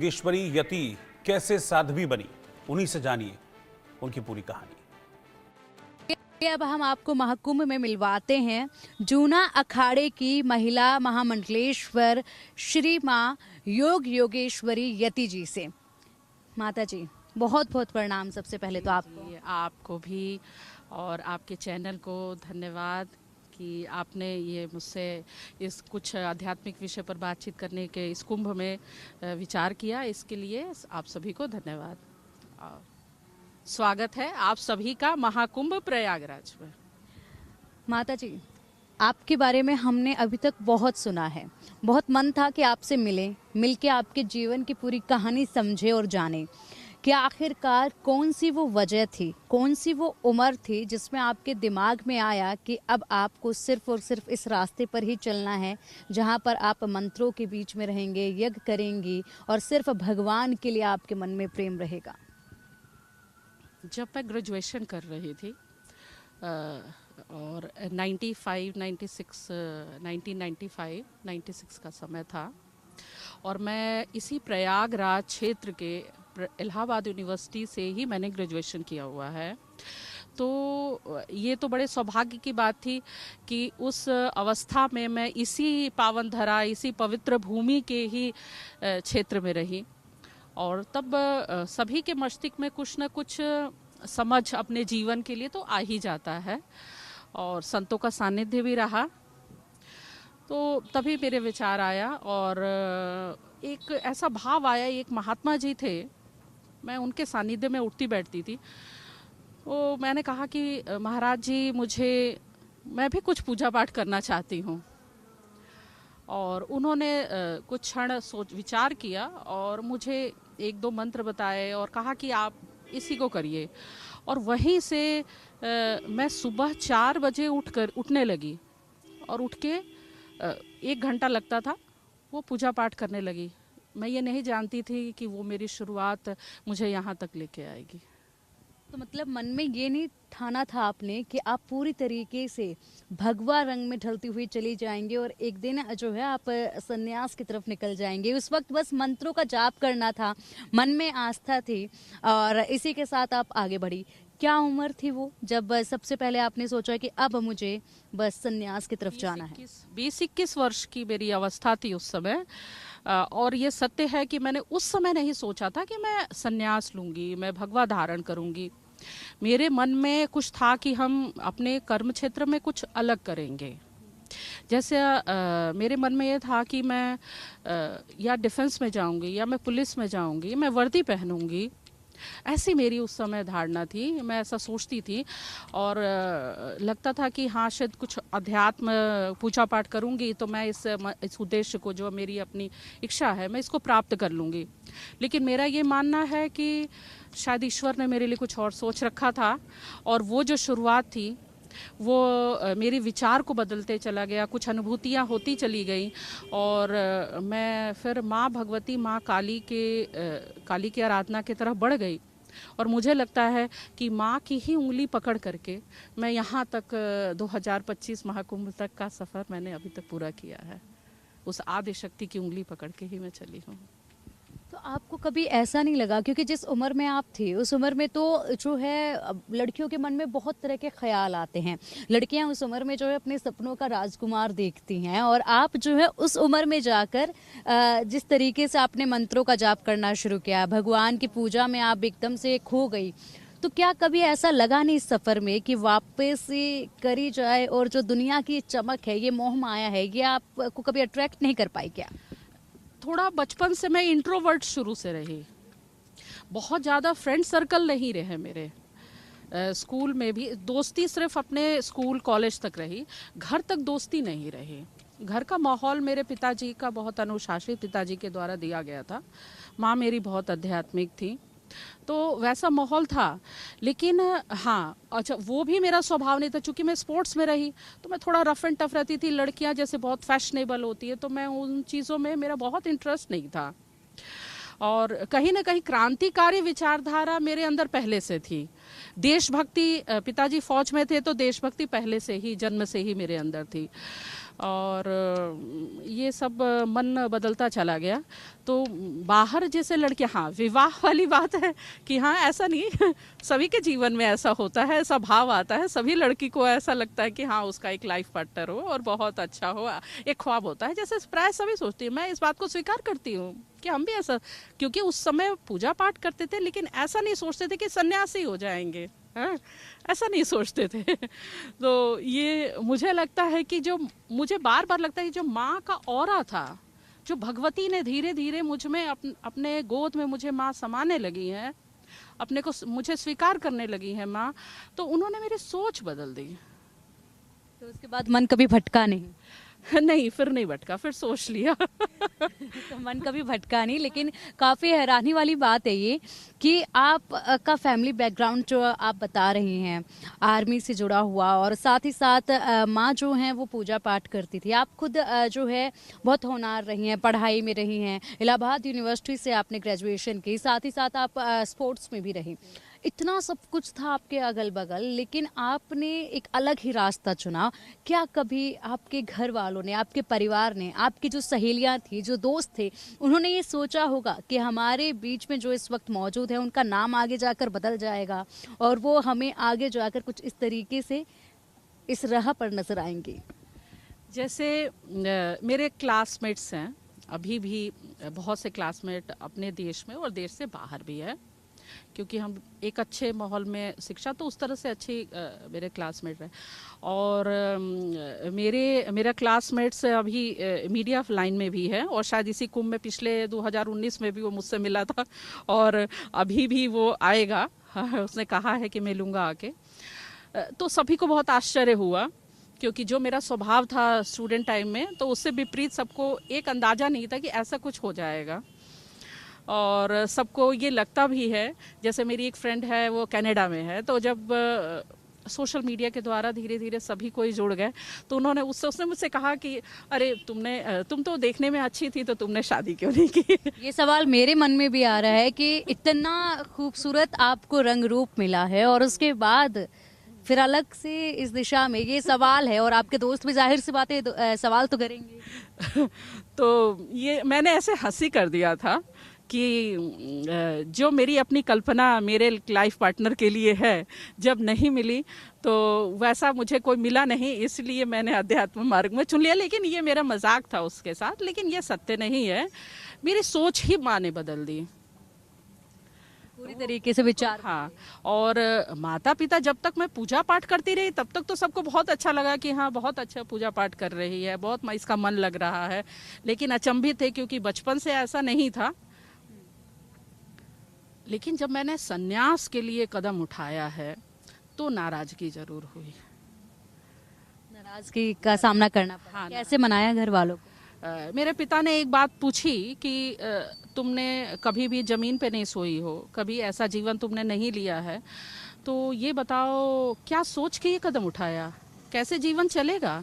योगेश्वरी यति कैसे साध्वी बनी, उन्हीं से जानिए उनकी पूरी कहानी। अब हम आपको महाकुंभ में मिलवाते हैं जूना अखाड़े की महिला महामंडलेश्वर श्री माँ योगेश्वरी यति जी से। माता जी बहुत बहुत प्रणाम। सबसे पहले तो आपको भी और आपके चैनल को धन्यवाद कि आपने ये मुझसे इस कुछ आध्यात्मिक विषय पर बातचीत करने के इस कुंभ में विचार किया। इसके लिए आप सभी को धन्यवाद। स्वागत है आप सभी का महाकुंभ प्रयागराज में। माता जी आपके बारे में हमने अभी तक बहुत सुना है, बहुत मन था कि आपसे मिलके आपके जीवन की पूरी कहानी समझे और जाने कि आखिरकार कौन सी वो वजह थी, कौन सी वो उम्र थी जिसमें आपके दिमाग में आया कि अब आपको सिर्फ और सिर्फ इस रास्ते पर ही चलना है जहां पर आप मंत्रों के बीच में रहेंगे, यज्ञ करेंगी और सिर्फ भगवान के लिए आपके मन में प्रेम रहेगा। जब मैं ग्रेजुएशन कर रही थी और 1995 का समय था और मैं इसी प्रयागराज क्षेत्र के इलाहाबाद यूनिवर्सिटी से ही मैंने ग्रेजुएशन किया हुआ है। तो ये तो बड़े सौभाग्य की बात थी कि उस अवस्था में मैं इसी पावन धरा, इसी पवित्र भूमि के ही क्षेत्र में रही और तब सभी के मस्तिष्क में कुछ न कुछ समझ अपने जीवन के लिए तो आ ही जाता है और संतों का सानिध्य भी रहा। तो तभी मेरे विचार आया और एक ऐसा भाव आया, एक महात्मा जी थे, मैं उनके सानिध्य में उठती बैठती थी। तो मैंने कहा कि महाराज जी मैं भी कुछ पूजा पाठ करना चाहती हूँ। और उन्होंने कुछ क्षण विचार किया और मुझे एक दो मंत्र बताए और कहा कि आप इसी को करिए। और वहीं से मैं सुबह 4 बजे उठने लगी और उठ के 1 घंटा लगता था वो पूजा पाठ करने लगी। मैं ये नहीं जानती थी कि वो मेरी शुरुआत मुझे यहाँ तक लेके आएगी। तो मतलब मन में ये नहीं ठाना था आपने कि आप पूरी तरीके से भगवा रंग में ढलती हुई चली जाएंगे और एक दिन जो है आप सन्यास की तरफ निकल जाएंगे। उस वक्त बस मंत्रों का जाप करना था, मन में आस्था थी और इसी के साथ आप आगे बढ़ी। क्या उम्र थी वो जब सबसे पहले आपने सोचा कि अब मुझे बस सन्यास की तरफ जाना है? 20-21 वर्ष की मेरी अवस्था थी उस समय। और ये सत्य है कि मैंने उस समय नहीं सोचा था कि मैं सन्यास लूंगी, मैं भगवा धारण करूंगी। मेरे मन में कुछ था कि हम अपने कर्म क्षेत्र में कुछ अलग करेंगे। जैसे मेरे मन में ये था कि मैं या डिफेंस में जाऊंगी या मैं पुलिस में जाऊंगी, मैं वर्दी पहनूंगी। ऐसी मेरी उस समय धारणा थी, मैं ऐसा सोचती थी और लगता था कि हाँ शायद कुछ अध्यात्म पूजा पाठ करूंगी तो मैं इस उद्देश्य को, जो मेरी अपनी इच्छा है, मैं इसको प्राप्त कर लूंगी। लेकिन मेरा ये मानना है कि शायद ईश्वर ने मेरे लिए कुछ और सोच रखा था और वो जो शुरुआत थी वो मेरे विचार को बदलते चला गया, कुछ अनुभूतियाँ होती चली गई और मैं फिर माँ भगवती, माँ काली की आराधना की तरफ बढ़ गई। और मुझे लगता है कि माँ की ही उंगली पकड़ करके मैं यहाँ तक 2025 महाकुंभ तक का सफ़र मैंने अभी तक पूरा किया है। उस आदि शक्ति की उंगली पकड़ के ही मैं चली हूँ। तो आपको कभी ऐसा नहीं लगा, क्योंकि जिस उम्र में आप थे उस उम्र में तो जो है लड़कियों के मन में बहुत तरह के ख्याल आते हैं, लड़कियां उस उम्र में जो है अपने सपनों का राजकुमार देखती हैं और आप जो है उस उम्र में जाकर जिस तरीके से आपने मंत्रों का जाप करना शुरू किया, भगवान की पूजा में आप एकदम से खो गई, तो क्या कभी ऐसा लगा नहीं इस सफ़र में कि वापस से करी जाए और जो दुनिया की चमक है, ये मोह माया है, ये आपको कभी अट्रैक्ट नहीं कर पाई क्या? थोड़ा बचपन से मैं इंट्रोवर्ट शुरू से रही, बहुत ज़्यादा फ्रेंड सर्कल नहीं रहे मेरे। स्कूल में भी दोस्ती सिर्फ अपने स्कूल कॉलेज तक रही, घर तक दोस्ती नहीं रही। घर का माहौल मेरे पिताजी का बहुत अनुशासित पिताजी के द्वारा दिया गया था, माँ मेरी बहुत आध्यात्मिक थी, तो वैसा माहौल था। लेकिन हाँ, अच्छा वो भी मेरा स्वभाव नहीं था, चूँकि मैं स्पोर्ट्स में रही तो मैं थोड़ा रफ एंड टफ रहती थी। लड़कियां जैसे बहुत फैशनेबल होती है तो मैं उन चीज़ों में मेरा बहुत इंटरेस्ट नहीं था। और कहीं ना कहीं क्रांतिकारी विचारधारा मेरे अंदर पहले से थी। देशभक्ति, पिताजी फौज में थे तो देशभक्ति पहले से ही, जन्म से ही मेरे अंदर थी। और ये सब मन बदलता चला गया। तो बाहर जैसे लड़के, हाँ विवाह वाली बात है कि हाँ ऐसा नहीं सभी के जीवन में ऐसा होता है, ऐसा भाव आता है, सभी लड़की को ऐसा लगता है कि हाँ उसका एक लाइफ पार्टनर हो और बहुत अच्छा हो, एक ख्वाब होता है, जैसे प्राय सभी सोचती है। मैं इस बात को स्वीकार करती हूँ कि हम भी ऐसा, क्योंकि उस समय पूजा पाठ करते थे लेकिन ऐसा नहीं सोचते थे कि सन्यासी हो जाएंगे, हाँ ऐसा नहीं सोचते थे। तो ये मुझे लगता है कि जो मुझे बार बार लगता है कि जो माँ का ऑरा था, जो भगवती ने धीरे धीरे मुझ में अपने गोद में मुझे माँ समाने लगी है, अपने को मुझे स्वीकार करने लगी है माँ, तो उन्होंने मेरी सोच बदल दी। तो उसके बाद मन कभी भटका नहीं? नहीं, फिर नहीं भटका, फिर सोच लिया। तो मन कभी भटका नहीं, लेकिन काफ़ी हैरानी वाली बात है ये कि आप का फैमिली बैकग्राउंड जो आप बता रही हैं, आर्मी से जुड़ा हुआ, और साथ ही साथ माँ जो हैं वो पूजा पाठ करती थी। आप खुद जो है बहुत होनहार रही हैं, पढ़ाई में रही हैं, इलाहाबाद यूनिवर्सिटी से आपने ग्रेजुएशन की, साथ ही साथ आप स्पोर्ट्स में भी रही। इतना सब कुछ था आपके अगल बगल, लेकिन आपने एक अलग ही रास्ता चुना। क्या कभी आपके घर वालों ने, आपके परिवार ने, आपकी जो सहेलियां थी, जो दोस्त थे, उन्होंने ये सोचा होगा कि हमारे बीच में जो इस वक्त मौजूद है उनका नाम आगे जाकर बदल जाएगा और वो हमें आगे जाकर कुछ इस तरीके से इस राह पर नजर आएंगे? जैसे मेरे क्लासमेट्स हैं, अभी भी बहुत से क्लासमेट अपने देश में और देश से बाहर भी है, क्योंकि हम एक अच्छे माहौल में शिक्षा, तो उस तरह से अच्छी मेरे क्लासमेट रहे। और मेरा क्लासमेट्स अभी मीडिया लाइन में भी है, और शायद इसी कुंभ में पिछले 2019 में भी वो मुझसे मिला था और अभी भी वो आएगा। उसने कहा है कि मैं लूँगा आके। तो सभी को बहुत आश्चर्य हुआ, क्योंकि जो मेरा स्वभाव था स्टूडेंट टाइम में, तो उससे विपरीत सबको एक अंदाज़ा नहीं था कि ऐसा कुछ हो जाएगा। और सबको ये लगता भी है, जैसे मेरी एक फ्रेंड है वो कनाडा में है, तो जब सोशल मीडिया के द्वारा धीरे धीरे सभी कोई जुड़ गए, तो उसने मुझसे कहा कि अरे तुम तो देखने में अच्छी थी, तो तुमने शादी क्यों नहीं की? ये सवाल मेरे मन में भी आ रहा है कि इतना खूबसूरत आपको रंग रूप मिला है और उसके बाद फिर अलग से इस दिशा में ये सवाल है, और आपके दोस्त भी जाहिर सी बात है सवाल तो करेंगे। तो ये मैंने ऐसे हंसी कर दिया था कि जो मेरी अपनी कल्पना मेरे लाइफ पार्टनर के लिए है, जब नहीं मिली तो वैसा मुझे कोई मिला नहीं, इसलिए मैंने अध्यात्म मार्ग में चुन लिया। लेकिन ये मेरा मजाक था उसके साथ, लेकिन ये सत्य नहीं है। मेरी सोच ही माँ ने बदल दी पूरी तरीके से विचार। हाँ, और माता पिता, जब तक मैं पूजा पाठ करती रही तब तक तो सबको बहुत अच्छा लगा कि हाँ बहुत अच्छा पूजा पाठ कर रही है, बहुत इसका मन लग रहा है। लेकिन अचंभित थे, क्योंकि बचपन से ऐसा नहीं था। लेकिन जब मैंने सन्यास के लिए कदम उठाया है तो नाराजगी जरूर हुई। नाराजगी का सामना करना पड़ा। हाँ, कैसे मनाया घर वालों को? मेरे पिता ने एक बात पूछी कि तुमने कभी भी जमीन पे नहीं सोई हो, कभी ऐसा जीवन तुमने नहीं लिया है, तो ये बताओ क्या सोच के ये कदम उठाया, कैसे जीवन चलेगा?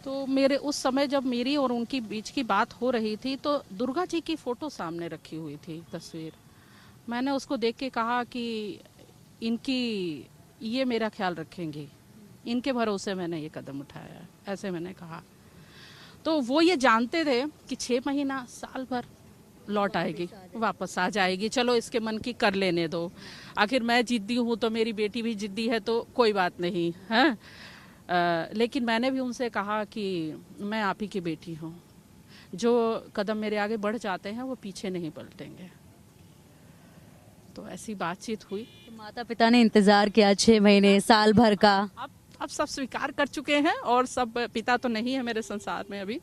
तो मेरे उस समय जब मेरी और उनकी बीच की बात हो रही थी, तो दुर्गा जी की फोटो सामने रखी हुई थी, तस्वीर। मैंने उसको देख के कहा कि ये मेरा ख्याल रखेंगी, इनके भरोसे मैंने ये कदम उठाया, ऐसे मैंने कहा। तो वो ये जानते थे कि 6 महीना साल भर लौट आएगी, वापस आ जाएगी, चलो इसके मन की कर लेने दो। आखिर मैं जिद्दी हूँ तो मेरी बेटी भी जिद्दी है, तो कोई बात नहीं है। लेकिन मैंने भी उनसे कहा कि मैं आप ही की बेटी हूँ, जो कदम मेरे आगे बढ़ जाते हैं वो पीछे नहीं पलटेंगे। तो ऐसी बातचीत हुई। तो माता पिता ने इंतजार किया 6 महीने, साल भर का। अब सब स्वीकार कर चुके हैं, और सब, पिता तो नहीं है मेरे संसार में अभी,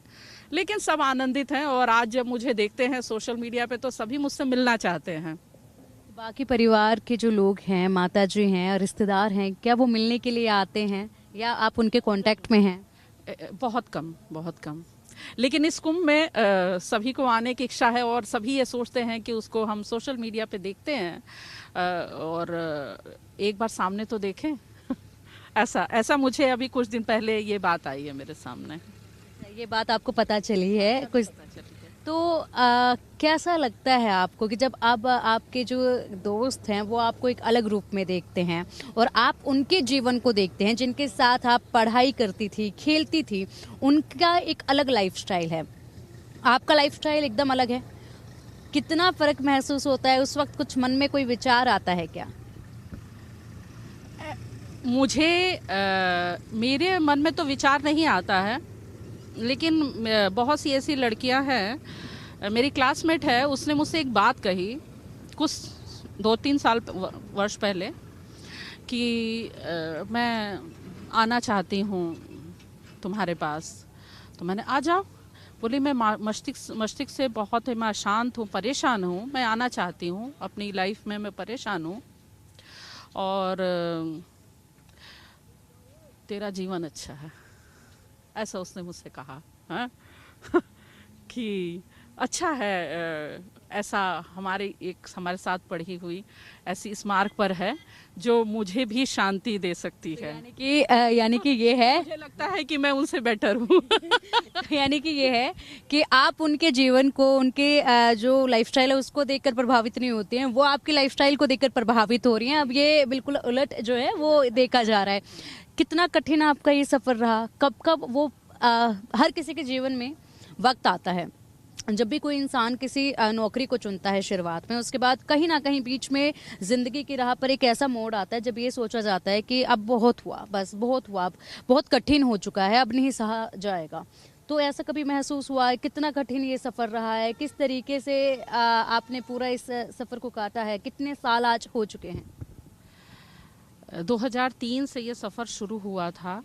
लेकिन सब आनंदित हैं। और आज जब मुझे देखते हैं सोशल मीडिया पे, तो सभी मुझसे मिलना चाहते हैं। बाकी परिवार के जो लोग हैं, माता जी हैं, रिश्तेदार हैं, क्या वो मिलने के लिए आते हैं या आप उनके कांटेक्ट में हैं? बहुत कम, बहुत कम। लेकिन इस कुंभ में सभी को आने की इच्छा है, और सभी ये सोचते हैं कि उसको हम सोशल मीडिया पे देखते हैं, और एक बार सामने तो देखें। ऐसा मुझे अभी कुछ दिन पहले ये बात आई है मेरे सामने। ये बात आपको पता चली है कुछ? तो कैसा लगता है आपको कि जब अब आपके जो दोस्त हैं वो आपको एक अलग रूप में देखते हैं और आप उनके जीवन को देखते हैं, जिनके साथ आप पढ़ाई करती थी, खेलती थी, उनका एक अलग लाइफस्टाइल है, आपका लाइफस्टाइल एकदम अलग है, कितना फर्क महसूस होता है उस वक्त? कुछ मन में कोई विचार आता है क्या? मुझे मेरे मन में तो विचार नहीं आता है, लेकिन बहुत सी ऐसी लड़कियां हैं, मेरी क्लासमेट है, उसने मुझसे एक बात कही कुछ 2-3 साल वर्ष पहले कि मैं आना चाहती हूँ तुम्हारे पास। तो मैंने, आ जाओ। बोली, मैं मस्तिष्क से बहुत मैं अशांत हूँ, परेशान हूँ, मैं आना चाहती हूँ, अपनी लाइफ में मैं परेशान हूँ और तेरा जीवन अच्छा है, ऐसा उसने मुझसे कहा। हाँ कि अच्छा है, ऐसा हमारे साथ पढ़ी हुई ऐसी इस मार्ग पर है जो मुझे भी शांति दे सकती है। यानी कि ये है, मुझे लगता है कि मैं उनसे बेटर हूँ। यानी कि ये है कि आप उनके जीवन को, उनके जो लाइफस्टाइल है उसको देखकर प्रभावित नहीं होती हैं, वो आपकी लाइफस्टाइल को देखकर प्रभावित हो रही हैं। अब ये बिल्कुल उलट जो है वो देखा जा रहा है। कितना कठिन आपका ये सफर रहा? कब कब वो हर किसी के जीवन में वक्त आता है जब भी कोई इंसान किसी नौकरी को चुनता है शुरुआत में, उसके बाद कहीं ना कहीं बीच में जिंदगी की राह पर एक ऐसा मोड़ आता है जब ये सोचा जाता है कि अब बहुत हुआ, बस बहुत हुआ, अब बहुत कठिन हो चुका है, अब नहीं सहा जाएगा। तो ऐसा कभी महसूस हुआ है? कितना कठिन ये सफ़र रहा है? किस तरीके से आपने पूरा इस सफ़र को काटा है? कितने साल आज हो चुके हैं? 2003 से ये सफ़र शुरू हुआ था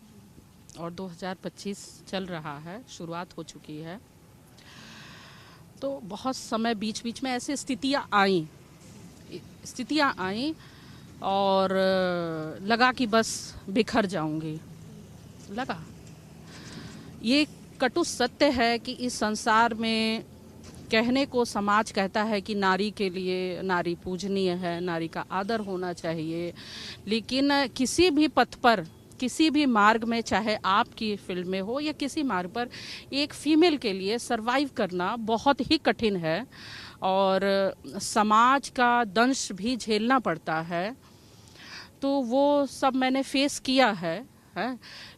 और 2025 चल रहा है, शुरुआत हो चुकी है। तो बहुत समय बीच बीच में ऐसे स्थितियाँ आईं और लगा कि बस बिखर जाऊंगी। लगा, ये कटु सत्य है कि इस संसार में कहने को समाज कहता है कि नारी के लिए नारी पूजनीय है, नारी का आदर होना चाहिए, लेकिन किसी भी पथ पर, किसी भी मार्ग में, चाहे आपकी फील्ड में हो या किसी मार्ग पर, एक फीमेल के लिए सरवाइव करना बहुत ही कठिन है और समाज का दंश भी झेलना पड़ता है। तो वो सब मैंने फेस किया है।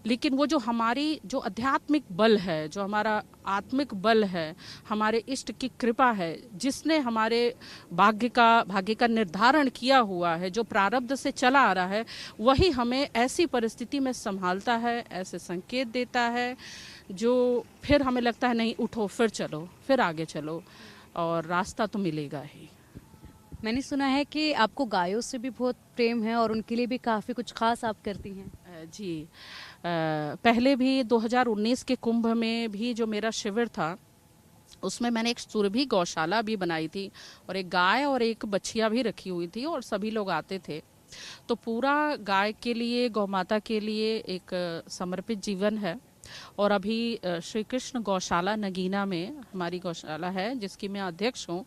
लेकिन वो जो हमारी जो आध्यात्मिक बल है, जो हमारा आत्मिक बल है, हमारे इष्ट की कृपा है, जिसने हमारे भाग्य का निर्धारण किया हुआ है, जो प्रारब्ध से चला आ रहा है, वही हमें ऐसी परिस्थिति में संभालता है, ऐसे संकेत देता है जो फिर हमें लगता है नहीं, उठो, फिर चलो, फिर आगे चलो और रास्ता तो मिलेगा ही। मैंने सुना है कि आपको गायों से भी बहुत प्रेम है और उनके लिए भी काफ़ी कुछ खास आप करती हैं। जी, पहले भी 2019 के कुंभ में भी जो मेरा शिविर था, उसमें मैंने एक सुरभि गौशाला भी बनाई थी और एक गाय और एक बछिया भी रखी हुई थी और सभी लोग आते थे। तो पूरा गाय के लिए, गौ माता के लिए एक समर्पित जीवन है। और अभी श्री कृष्ण गौशाला नगीना में हमारी गौशाला है, जिसकी मैं अध्यक्ष हूँ।